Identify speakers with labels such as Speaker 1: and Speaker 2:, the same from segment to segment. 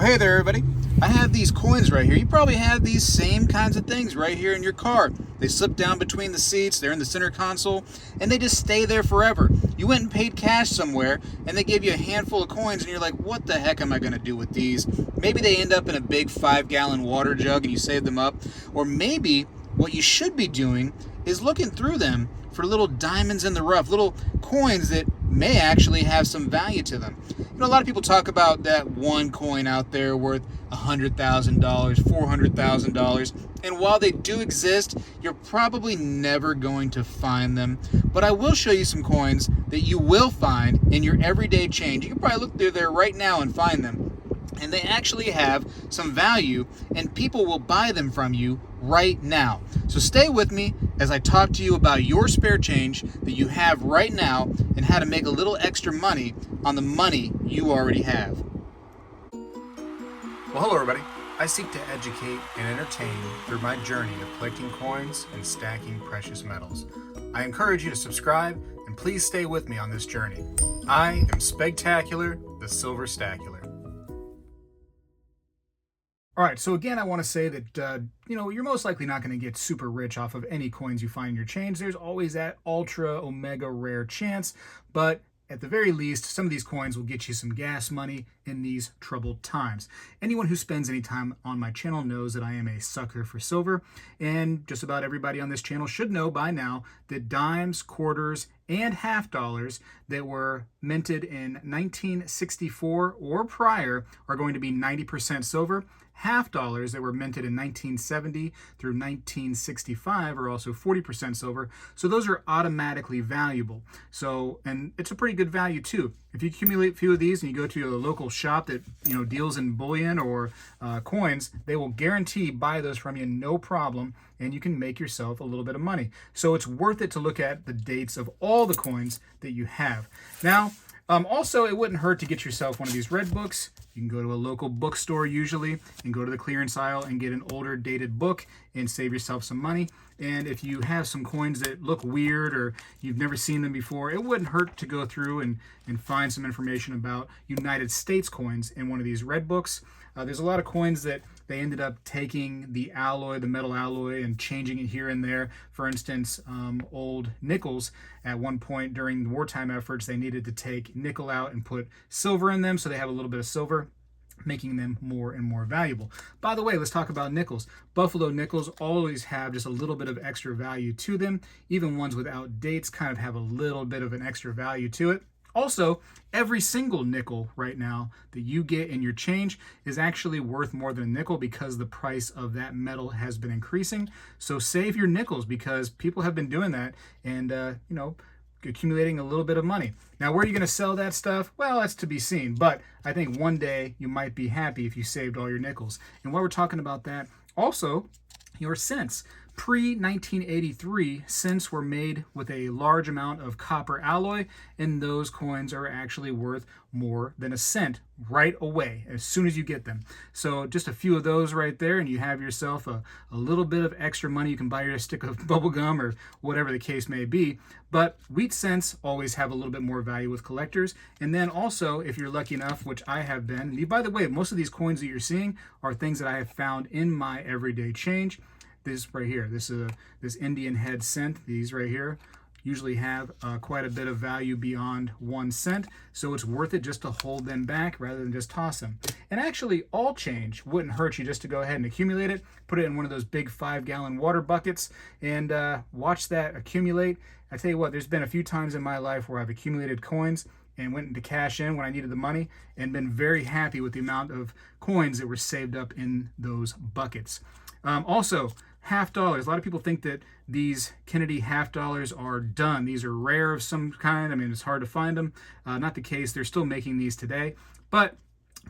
Speaker 1: Well, hey there, everybody. I have these coins right here. You probably have these same kinds of things right here in your car. They slip down between the seats, they're in the center console, and they just stay there forever. You went and paid cash somewhere, and they gave you a handful of coins, and you're like, what the heck am I going to do with these? Maybe they end up in a big 5-gallon water jug and you save them up. Or maybe what you should be doing is looking through them for little diamonds in the rough, little coins that may actually have some value to them. You know, a lot of people talk about that one coin out there worth $100,000, $400,000, and while they do exist, you're probably never going to find them. But I will show you some coins that you will find in your everyday change. You can probably look through there right now and find them. And they actually have some value, and people will buy them from you right now. So stay with me as I talk to you about your spare change that you have right now and how to make a little extra money on the money you already have.
Speaker 2: Well, hello everybody. I seek to educate and entertain through my journey of collecting coins and stacking precious metals. I encourage you to subscribe and please stay with me on this journey. I am Spegtacular, the Silver Stacular. All right, so again, I want to say that, you're most likely not going to get super rich off of any coins you find in your change. There's always that ultra omega rare chance, but at the very least, some of these coins will get you some gas money in these troubled times. Anyone who spends any time on my channel knows that I am a sucker for silver, and just about everybody on this channel should know by now that dimes, quarters, and half dollars that were minted in 1964 or prior are going to be 90% silver. Half dollars that were minted in 1970 through 1965 are also 40% silver. So those are automatically valuable. So, and it's a pretty good value too. If you accumulate a few of these and you go to a local shop that deals in bullion or coins, they will guarantee buy those from you no problem, and you can make yourself a little bit of money. So it's worth it to look at the dates of all the coins that you have. Now, also, it wouldn't hurt to get yourself one of these red books. You can go to a local bookstore usually and go to the clearance aisle and get an older dated book and save yourself some money. And if you have some coins that look weird or you've never seen them before, it wouldn't hurt to go through and find some information about United States coins in one of these red books. There's a lot of coins that they ended up taking the alloy, the metal alloy, and changing it here and there. For instance, old nickels, at one point during the wartime efforts, they needed to take nickel out and put silver in them, so they have a little bit of silver, making them more and more valuable. By the way, let's talk about nickels. Buffalo nickels always have just a little bit of extra value to them. Even ones without dates kind of have a little bit of an extra value to it. Also, every single nickel right now that you get in your change is actually worth more than a nickel because the price of that metal has been increasing. So save your nickels because people have been doing that and, accumulating a little bit of money. Now, where are you going to sell that stuff? Well, that's to be seen. But I think one day you might be happy if you saved all your nickels. And while we're talking about that, also your cents. Pre-1983, cents were made with a large amount of copper alloy, and those coins are actually worth more than a cent right away, as soon as you get them. So just a few of those right there, and you have yourself a little bit of extra money. You can buy your stick of bubble gum or whatever the case may be. But wheat cents always have a little bit more value with collectors. And then also, if you're lucky enough, which I have been, and by the way, most of these coins that you're seeing are things that I have found in my everyday change. This right here, this Indian head cent, these right here, usually have quite a bit of value beyond 1 cent, so it's worth it just to hold them back rather than just toss them. And actually, all change wouldn't hurt you just to go ahead and accumulate it, put it in one of those big 5-gallon water buckets, and watch that accumulate. I tell you what, there's been a few times in my life where I've accumulated coins and went into cash in when I needed the money and been very happy with the amount of coins that were saved up in those buckets. Also, half dollars. A lot of people think that these Kennedy half dollars are done. These are rare of some kind. I mean, it's hard to find them. Not the case. They're still making these today. But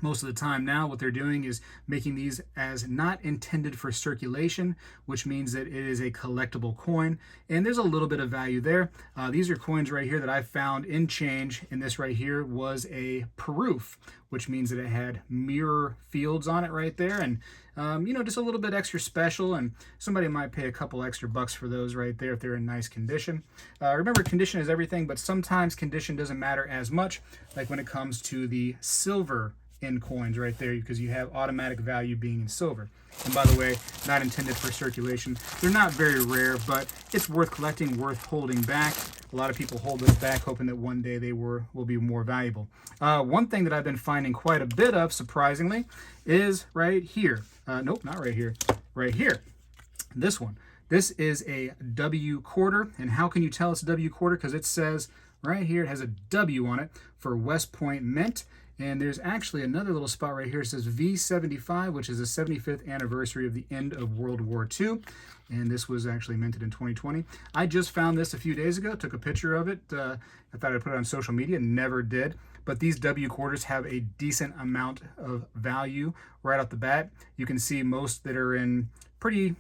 Speaker 2: most of the time now, what they're doing is making these as not intended for circulation, which means that it is a collectible coin. And there's a little bit of value there. These are coins right here that I found in change. And this right here was a proof, which means that it had mirror fields on it right there. And just a little bit extra special, and somebody might pay a couple extra bucks for those right there if they're in nice condition. Remember, condition is everything, but sometimes condition doesn't matter as much, like when it comes to the silver in coins right there, because you have automatic value being in silver. And by the way, not intended for circulation. They're not very rare, but it's worth collecting, worth holding back. A lot of people hold those back, hoping that one day they will be more valuable. One thing that I've been finding quite a bit of, surprisingly, is right here. Nope, not right here. Right here. This one. This is a W quarter. And how can you tell it's a W quarter? Because it says right here, it has a W on it for West Point Mint. And there's actually another little spot right here. It says V75, which is the 75th anniversary of the end of World War II. And this was actually minted in 2020. I just found this a few days ago, took a picture of it. I thought I'd put it on social media, never did. But these W quarters have a decent amount of value right off the bat. You can see most that are in pretty,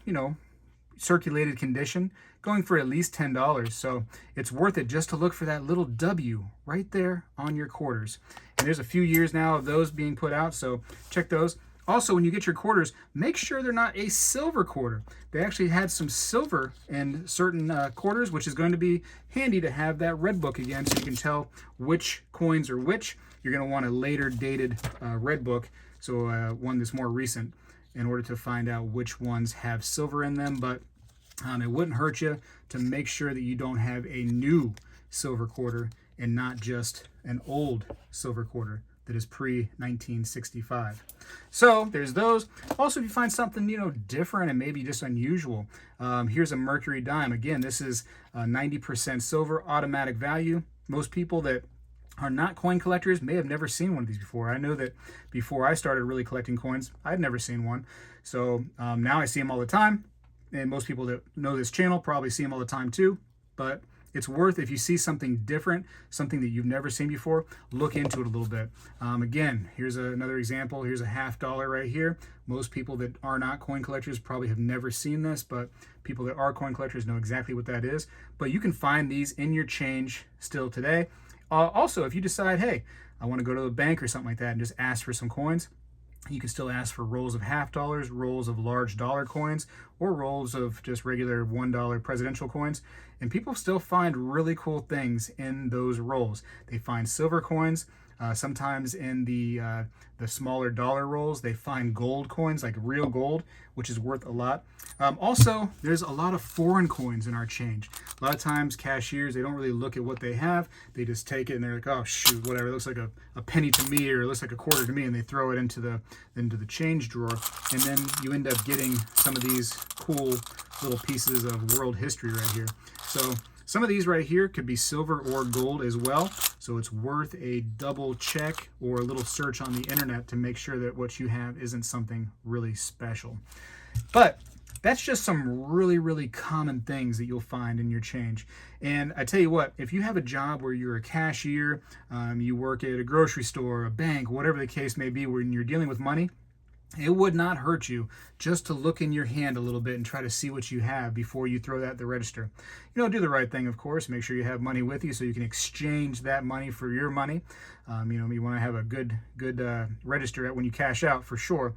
Speaker 2: circulated condition, going for at least $10. So it's worth it just to look for that little W right there on your quarters. And there's a few years now of those being put out, so check those. Also, when you get your quarters, make sure they're not a silver quarter. They actually had some silver in certain quarters, which is going to be handy to have that red book again, so you can tell which coins are which. You're going to want a later dated red book, so one that's more recent, in order to find out which ones have silver in them. But it wouldn't hurt you to make sure that you don't have a new silver quarter and not just an old silver quarter that is pre-1965. So there's those. Also, if you find something, different and maybe just unusual, here's a Mercury Dime. Again, this is 90% silver, automatic value. Most people that are not coin collectors may have never seen one of these before. I know that before I started really collecting coins, I'd never seen one. So now I see them all the time. And most people that know this channel probably see them all the time too. But it's worth, if you see something different, something that you've never seen before, look into it a little bit. Again, here's another example. Here's a $50 right here. Most people that are not coin collectors probably have never seen this, but people that are coin collectors know exactly what that is. But you can find these in your change still today. Also, if you decide, hey, I want to go to a bank or something like that and just ask for some coins, you can still ask for rolls of $50, rolls of large dollar coins, or rolls of just regular $1 presidential coins. And people still find really cool things in those rolls. They find silver coins. Sometimes in the smaller dollar rolls, they find gold coins, like real gold, which is worth a lot. Also, there's a lot of foreign coins in our change. A lot of times cashiers, they don't really look at what they have. They just take it and they're like, oh shoot, whatever, it looks like a penny to me, or it looks like a quarter to me, and they throw it into the change drawer. And then you end up getting some of these cool little pieces of world history right here. So some of these right here could be silver or gold as well. So it's worth a double check or a little search on the internet to make sure that what you have isn't something really special. But that's just some really, really common things that you'll find in your change. And I tell you what, if you have a job where you're a cashier, you work at a grocery store, a bank, whatever the case may be, when you're dealing with money, it would not hurt you just to look in your hand a little bit and try to see what you have before you throw that at the register. Do the right thing, of course. Make sure you have money with you so you can exchange that money for your money. You want to have a good register at when you cash out, for sure.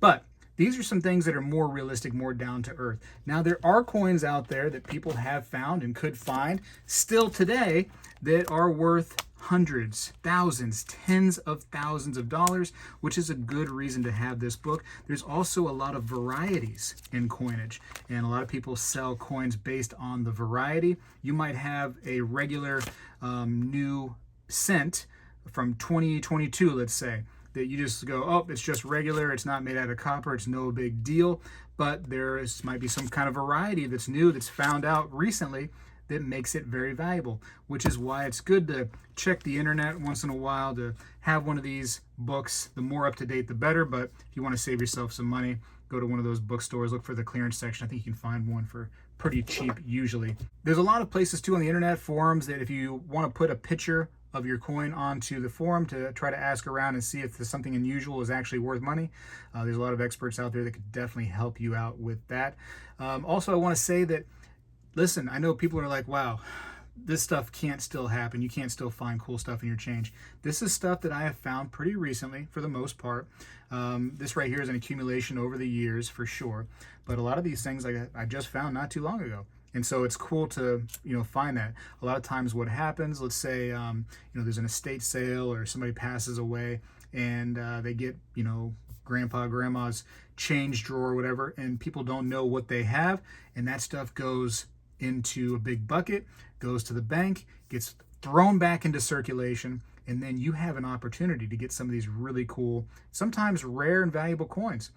Speaker 2: But these are some things that are more realistic, more down to earth. Now, there are coins out there that people have found and could find still today that are worth hundreds, thousands, tens of thousands of dollars, which is a good reason to have this book. There's also a lot of varieties in coinage, and a lot of people sell coins based on the variety. You might have a regular new cent from 2022, let's say, that you just go, oh, it's just regular, it's not made out of copper, it's no big deal. But might be some kind of variety that's new, that's found out recently, that makes it very valuable, which is why it's good to check the internet once in a while to have one of these books. The more up to date, the better. But if you want to save yourself some money, go to one of those bookstores, look for the clearance section. I think you can find one for pretty cheap usually. There's a lot of places too on the internet, forums, that if you want to put a picture of your coin onto the forum to try to ask around and see if there's something unusual is actually worth money. There's a lot of experts out there that could definitely help you out with that. Also, I want to say that, listen, I know people are like, wow, this stuff can't still happen. You can't still find cool stuff in your change. This is stuff that I have found pretty recently, for the most part. This right here is an accumulation over the years, for sure. But a lot of these things I just found not too long ago. And so it's cool to, find that. A lot of times what happens, let's say, there's an estate sale or somebody passes away, and they get, grandpa, grandma's change drawer or whatever, and people don't know what they have, and that stuff goes into a big bucket, goes to the bank, gets thrown back into circulation, and then you have an opportunity to get some of these really cool, sometimes rare and valuable coins.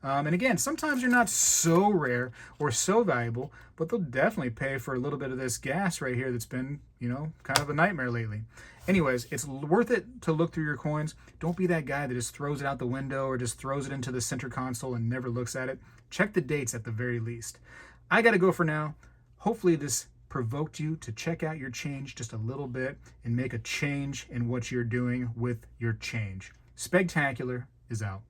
Speaker 2: And again, sometimes you're not so rare or so valuable, but they'll definitely pay for a little bit of this gas right here that's been, kind of a nightmare lately. Anyways, it's worth it to look through your coins. Don't be that guy that just throws it out the window or just throws it into the center console and never looks at it. Check the dates at the very least. I got to go for now. Hopefully this provoked you to check out your change just a little bit and make a change in what you're doing with your change. Spegtacular is out.